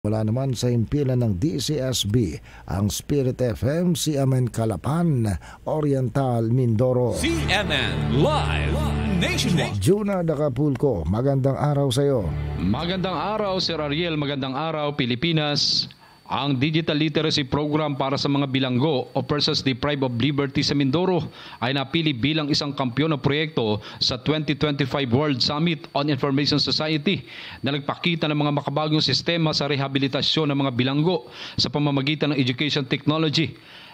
Mula naman sa himpilan ng DCSB, ang Spirit FM, CMN Calapan, Oriental, Mindoro. CMN Live Nationwide. Junard Acapulco, magandang araw sa iyo. Magandang araw, Sir Ariel. Magandang araw, Pilipinas. Ang Digital Literacy Program para sa mga bilanggo o persons deprived of liberty sa Mindoro ay napili bilang isang kampyon na proyekto sa 2025 World Summit on Information Society na nagpakita ng mga makabagong sistema sa rehabilitasyon ng mga bilanggo sa pamamagitan ng education technology.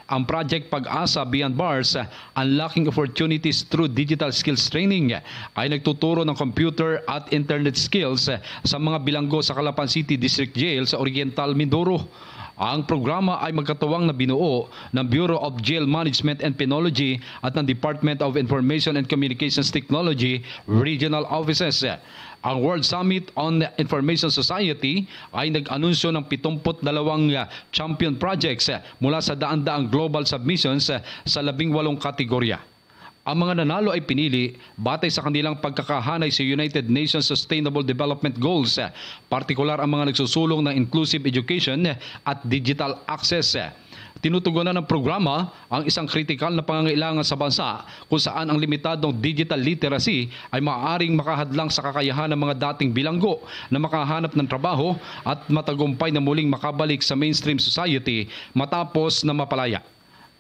Ang Project Pag-asa Beyond Bars, Unlocking Opportunities Through Digital Skills Training ay nagtuturo ng computer at internet skills sa mga bilanggo sa Calapan City District Jail sa Oriental, Mindoro. Ang programa ay magkatuwang na binuo ng Bureau of Jail Management and Penology at ng Department of Information and Communications Technology Regional Offices. Ang World Summit on Information Society ay nag-anunsyo ng 72 champion projects mula sa daan-daang global submissions sa 18 kategorya. Ang mga nanalo ay pinili batay sa kanilang pagkakahanay sa United Nations Sustainable Development Goals, partikular ang mga nagsusulong ng inclusive education at digital access. Tinutugunan ng programa ang isang kritikal na pangangailangan sa bansa kung saan ang limitadong digital literacy ay maaaring makahadlang sa kakayahan ng mga dating bilanggo na makahanap ng trabaho at matagumpay na muling makabalik sa mainstream society matapos na mapalaya.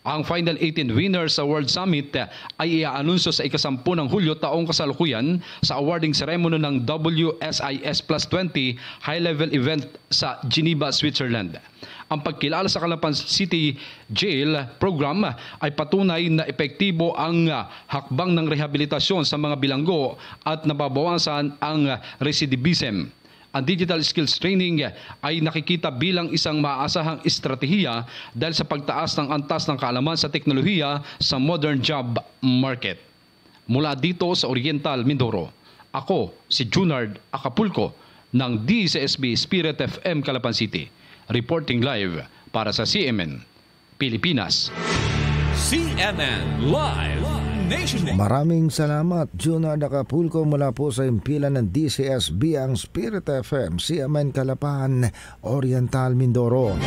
Ang Final 18 winners sa World Summit ay iaanunsyo sa ika-10 ng Hulyo taong kasalukuyan sa awarding ceremony ng WSIS Plus 20 high-level event sa Geneva, Switzerland. Ang pagkilala sa Calapan City Jail program ay patunay na epektibo ang hakbang ng rehabilitasyon sa mga bilanggo at nababawasan ang recidivism. Ang digital skills training ay nakikita bilang isang maaasahang estratehiya dahil sa pagtaas ng antas ng kaalaman sa teknolohiya sa modern job market. Mula dito sa Oriental, Mindoro, ako si Junard Acapulco ng DCSB Spirit FM Calapan City, reporting live para sa CMN Pilipinas. CMN Live Nationwide. Maraming salamat, Junard Acapulco, mula po sa himpilan ng DCSB, ang Spirit FM, CMN Calapan, Oriental, Mindoro.